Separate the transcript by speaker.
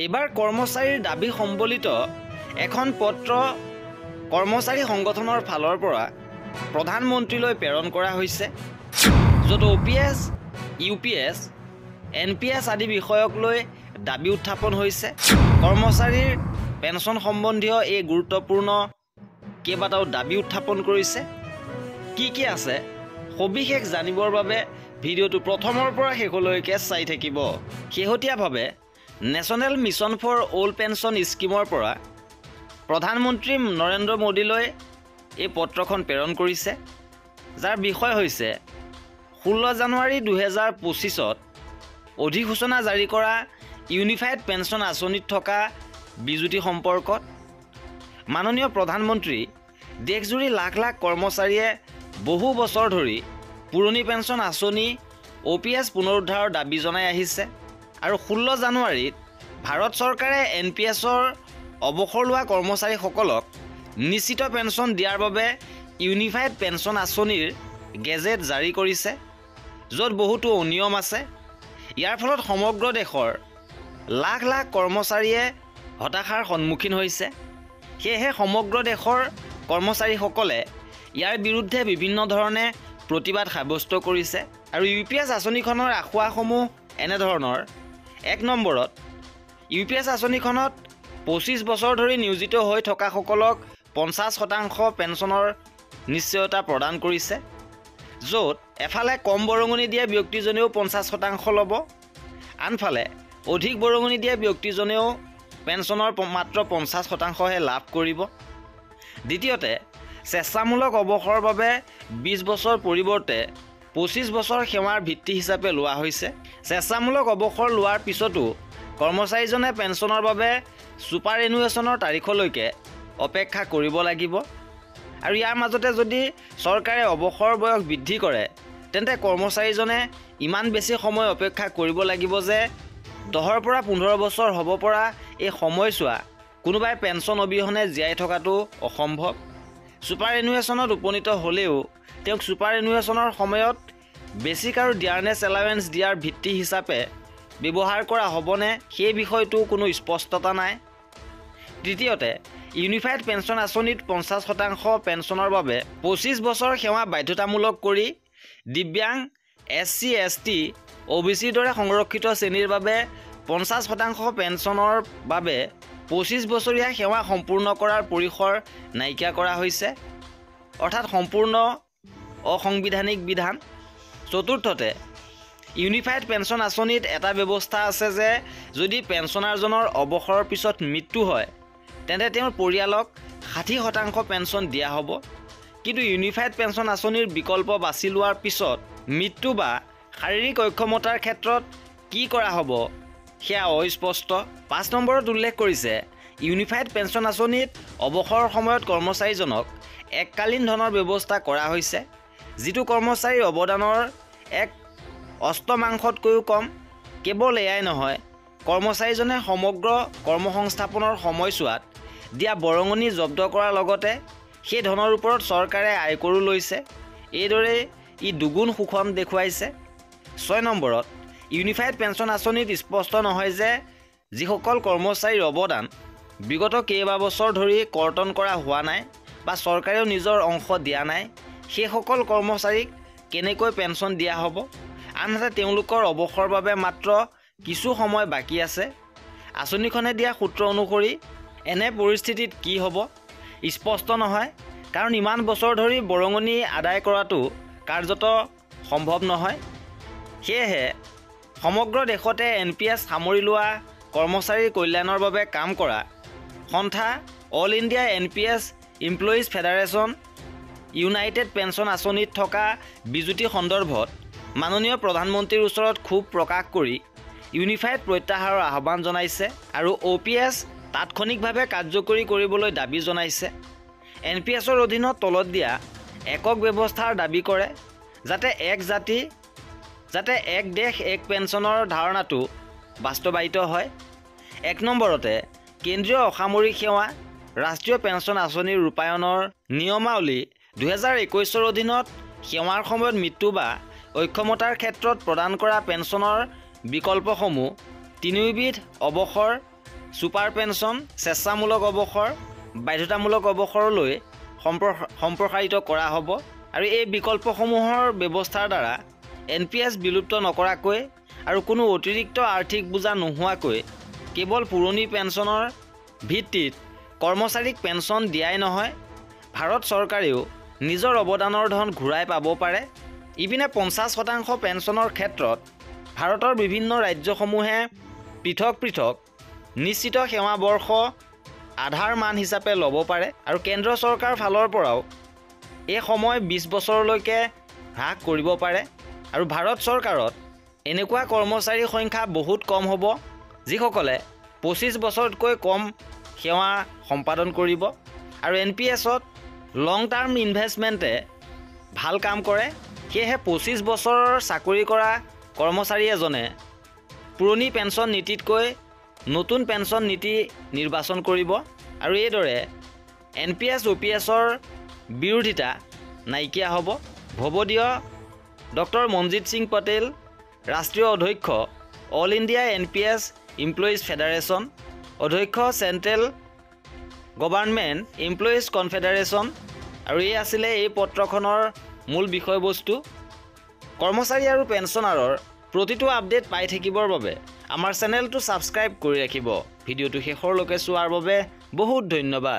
Speaker 1: এইবাৰ কৰ্মচাৰীৰ দাবী সম্বলিত এখন পত্ৰ কৰ্মচাৰী সংগঠনৰ ফালৰ পৰা প্ৰধানমন্ত্ৰীলৈ প্ৰেৰণ কৰা হৈছে, য'ত OPS, UPS, NPS আদি বিষয়ক লৈ দাবী উত্থাপন হৈছে। কৰ্মচাৰীৰ পেঞ্চন সম্বন্ধীয় এই গুৰুত্বপূৰ্ণ কেইবাটাও দাবী উত্থাপন কৰিছে। কি আছে সবিশেষ জানিবৰ বাবে ভিডিঅ'টো প্ৰথমৰ পৰা শেষলৈকে চাই থাকিব। শেহতীয়াভাৱে national mission for old pension স্কিমৰ পৰা প্ৰধানমন্ত্ৰী নৰেন্দ্ৰ মোদীলৈ এই পত্ৰখন প্ৰেৰণ কৰিছে, যাৰ বিষয় হৈছে 16 জানুৱাৰী 2025ত অধিসূচনা জাৰি কৰা ইউনিফাইড পেঞ্চন আঁচনিত থকা বিজুতি সম্পৰ্কত। মাননীয় প্ৰধানমন্ত্ৰী, দেশজুৰি লাখ লাখ কৰ্মচাৰীয়ে বহু বছৰ ধৰি পুৰণি পেঞ্চন আঁচনি OPS পুনৰুদ্ধাৰৰ দাবী জনাই আহিছে আৰু 16 জানুৱাৰীত ভাৰত চৰকাৰে NPSৰ অৱসৰ লোৱা কৰ্মচাৰীসকলক নিশ্চিত পেঞ্চন দিয়াৰ বাবে ইউনিফাইড পেঞ্চন আঁচনিৰ গেজেট জাৰি কৰিছে, য'ত বহুতো অনিয়ম আছে। ইয়াৰ ফলত সমগ্ৰ দেশৰ লাখ লাখ কৰ্মচাৰীয়ে হতাশাৰ সন্মুখীন হৈছে। সেয়েহে সমগ্ৰ দেশৰ কৰ্মচাৰীসকলে ইয়াৰ বিৰুদ্ধে বিভিন্ন ধৰণে প্ৰতিবাদ সাব্যস্ত কৰিছে আৰু UPS আঁচনিখনৰ আখুৱাসমূহ এনেধৰণৰ। 1 নম্বৰত, UPS আঁচনিখনত 25 বছৰ ধৰি নিয়োজিত হৈ থকাসকলক 50% পেঞ্চনৰ নিশ্চয়তা প্ৰদান কৰিছে, য'ত এফালে কম বৰঙণি দিয়া ব্যক্তিজনেও 50% ল'ব, আনফালে অধিক বৰঙণি দিয়া ব্যক্তিজনেও পেঞ্চনৰ মাত্ৰ 50%হে লাভ কৰিব। দ্বিতীয়তে, স্বেচ্ছামূলক অৱসৰৰ বাবে 20 বছৰ পৰিৱৰ্তে 25 বছৰ সেৱাৰ ভিত্তি হিচাপে লোৱা হৈছে। স্বেচ্ছামূলক অৱসৰ লোৱাৰ পিছতো কৰ্মচাৰীজনে পেঞ্চনৰ বাবে ছুপাৰ এনুৱেশ্যনৰ তাৰিখলৈকে অপেক্ষা কৰিব লাগিব আৰু ইয়াৰ মাজতে যদি চৰকাৰে অৱসৰ বয়স বৃদ্ধি কৰে, তেন্তে কৰ্মচাৰীজনে ইমান বেছি সময় অপেক্ষা কৰিব লাগিব যে 10ৰ পৰা 15 বছৰ হ'ব পৰা এই সময়ছোৱা কোনোবাই পেঞ্চন অবিহনে জীয়াই থকাটো অসম্ভৱ। ছুপাৰ এনুৱেশ্যনত উপনীত হ'লেও তেওঁক ছুপাৰ এনুৱেশ্যনৰ সময়ত বেচিক আৰু ডিয়াৰনেছ এলাৱেঞ্চ দিয়াৰ ভিত্তি হিচাপে ব্যৱহাৰ কৰা হ'বনে, সেই বিষয়টো কোনো স্পষ্টতা নাই। তৃতীয়তে, ইউনিফাইড পেঞ্চন আঁচনিত 50% পেঞ্চনৰ বাবে 25 বছৰ সেৱা বাধ্যতামূলক কৰি দিব্যাংগ, SC, ST, OBCৰ দৰে সংৰক্ষিত শ্ৰেণীৰ বাবে 50% পেঞ্চনৰ বাবে 25 বছৰীয়া সেৱা সম্পূৰ্ণ কৰাৰ পৰিসৰ নাইকিয়া কৰা হৈছে, অৰ্থাৎ সম্পূৰ্ণ অসাংবিধানিক বিধান। চতুৰ্থতে, ইউনিফাইড পেঞ্চন আঁচনিত এটা ব্যৱস্থা আছে যে যদি পেঞ্চনাৰজনৰ অৱসৰৰ পিছত মৃত্যু হয়, তেন্তে তেওঁৰ পৰিয়ালক 60% পেঞ্চন দিয়া হ'ব। কিন্তু ইউনিফাইড পেঞ্চন আঁচনিৰ বিকল্প বাছি লোৱাৰ পিছত মৃত্যু বা শাৰীৰিক অক্ষমতাৰ ক্ষেত্ৰত কি কৰা হ'ব সেয়া অস্পষ্ট। 5 নম্বৰত উল্লেখ কৰিছে, ইউনিফাইড পেঞ্চন আঁচনিত অৱসৰৰ সময়ত কৰ্মচাৰীজনক এককালীন ধনৰ ব্যৱস্থা কৰা হৈছে, যিটো কৰ্মচাৰীৰ অৱদানৰ এক অষ্টমাংশতকৈও কম। কেৱল এয়াই নহয়, কৰ্মচাৰীজনে সমগ্ৰ কৰ্মসংস্থাপনৰ সময়ছোৱাত দিয়া বৰঙণি জব্দ কৰাৰ লগতে সেই ধনৰ ওপৰত চৰকাৰে আয়কৰো লৈছে। এইদৰে ই দুগুণ শোষণ দেখুৱাইছে। 6 নম্বৰত, ইউনিফাইড পেঞ্চন আঁচনিত স্পষ্ট নহয় যে যিসকল কৰ্মচাৰীৰ অৱদান বিগত কেইবাবছৰ ধৰি কৰ্তন কৰা হোৱা নাই বা চৰকাৰেও নিজৰ অংশ দিয়া নাই, সেইসকল কৰ্মচাৰীক কেনেকৈ পেঞ্চন দিয়া হ'ব। আনহাতে তেওঁলোকৰ অৱসৰৰ বাবে মাত্ৰ কিছু সময় বাকী আছে। আঁচনিখনে দিয়া সূত্ৰ অনুসৰি এনে পৰিস্থিতিত কি হ'ব স্পষ্ট নহয়, কাৰণ ইমান বছৰ ধৰি বৰঙণি আদায় কৰাটো কাৰ্যত সম্ভৱ নহয়। সেয়েহে সমগ্ৰ দেশতে NPS সামৰি লোৱা কৰ্মচাৰীৰ কল্যাণৰ বাবে কাম কৰা সন্থা all India NPS employees federation United pension আঁচনিত থকা বিজুতি সন্দৰ্ভত মাননীয় প্ৰধানমন্ত্ৰীৰ ওচৰত ক্ষোভ প্ৰকাশ কৰি ইউনিফাইড প্ৰত্যাহাৰৰ আহ্বান জনাইছে আৰু OPS তাৎক্ষণিকভাৱে কাৰ্যকৰী কৰিবলৈ দাবী জনাইছে। NPSৰ অধীনত তলত দিয়া একক ব্যৱস্থাৰ দাবী কৰে, যাতে এক দেশ এক পেঞ্চনৰ ধাৰণাটো বাস্তৱায়িত হয়। 1 নম্বৰতে, কেন্দ্ৰীয় অসামৰিক সেৱা ৰাষ্ট্ৰীয় পেঞ্চন আঁচনিৰ ৰূপায়ণৰ নিয়মাৱলী 2021ৰ অধীনত সেৱাৰ সময়ত মৃত্যু বা অক্ষমতাৰ ক্ষেত্ৰত প্ৰদান কৰা পেঞ্চনৰ বিকল্পসমূহ তিনিওবিধ অৱসৰ ছুপাৰ পেঞ্চন, স্বেচ্ছামূলক অৱসৰ, বাধ্যতামূলক অৱসৰলৈ সম্প্ৰসাৰিত কৰা হ'ব আৰু এই বিকল্পসমূহৰ ব্যৱস্থাৰ দ্বাৰা NPS বিলুপ্ত নকৰাকৈ আৰু কোনো অতিৰিক্ত আৰ্থিক বোজা নোহোৱাকৈ কেৱল পুৰণি পেঞ্চনৰ ভিত্তিত কৰ্মচাৰীক পেঞ্চন দিয়াই নহয়, ভাৰত চৰকাৰেও নিজৰ অৱদানৰ ধন ঘূৰাই পাব পাৰে। ইপিনে 50% পেঞ্চনৰ ক্ষেত্ৰত ভাৰতৰ বিভিন্ন ৰাজ্যসমূহে পৃথক পৃথক নিশ্চিত সেৱা বৰ্ষ আধাৰ মান হিচাপে ল'ব পাৰে আৰু কেন্দ্ৰ চৰকাৰ ফালৰ পৰাও এই সময় 20 বছৰলৈকে হ্ৰাস কৰিব পাৰে আৰু ভাৰত চৰকাৰত এনেকুৱা কৰ্মচাৰীৰ সংখ্যা বহুত কম হ'ব যিসকলে 25 বছৰতকৈ কম সেৱা সম্পাদন কৰিব আৰু NPSত লং টাৰ্ম ইনভেষ্টমেণ্টে ভাল কাম কৰে। সেয়েহে 25 বছৰৰ চাকৰি কৰা কৰ্মচাৰী এজনে পুৰণি পেঞ্চন নীতিতকৈ নতুন পেঞ্চন নীতি নিৰ্বাচন কৰিব আৰু এইদৰে NPS OPSৰ বিৰোধিতা নাইকিয়া হ'ব। ভৱদীয় ডক্টৰ মনজিৎ সিং পটেল, ৰাষ্ট্ৰীয় অধ্যক্ষ all India NPS employees federation, অধ্যক্ষ চেণ্ট্ৰেল গভৰ্ণমেণ্ট এমপ্লয়িজ কনফেডাৰেশ্যন। আৰু এই আছিলে এই পত্ৰখনৰ মূল বিষয়বস্তু। কৰ্মচাৰী আৰু পেঞ্চনাৰৰ প্ৰতিটো আপডেট পাই থাকিবৰ বাবে আমাৰ চেনেলটো ছাবস্ক্ৰাইব কৰি ৰাখিব। ভিডিঅ'টো শেষৰলৈকে চোৱাৰ বাবে বহুত ধন্যবাদ।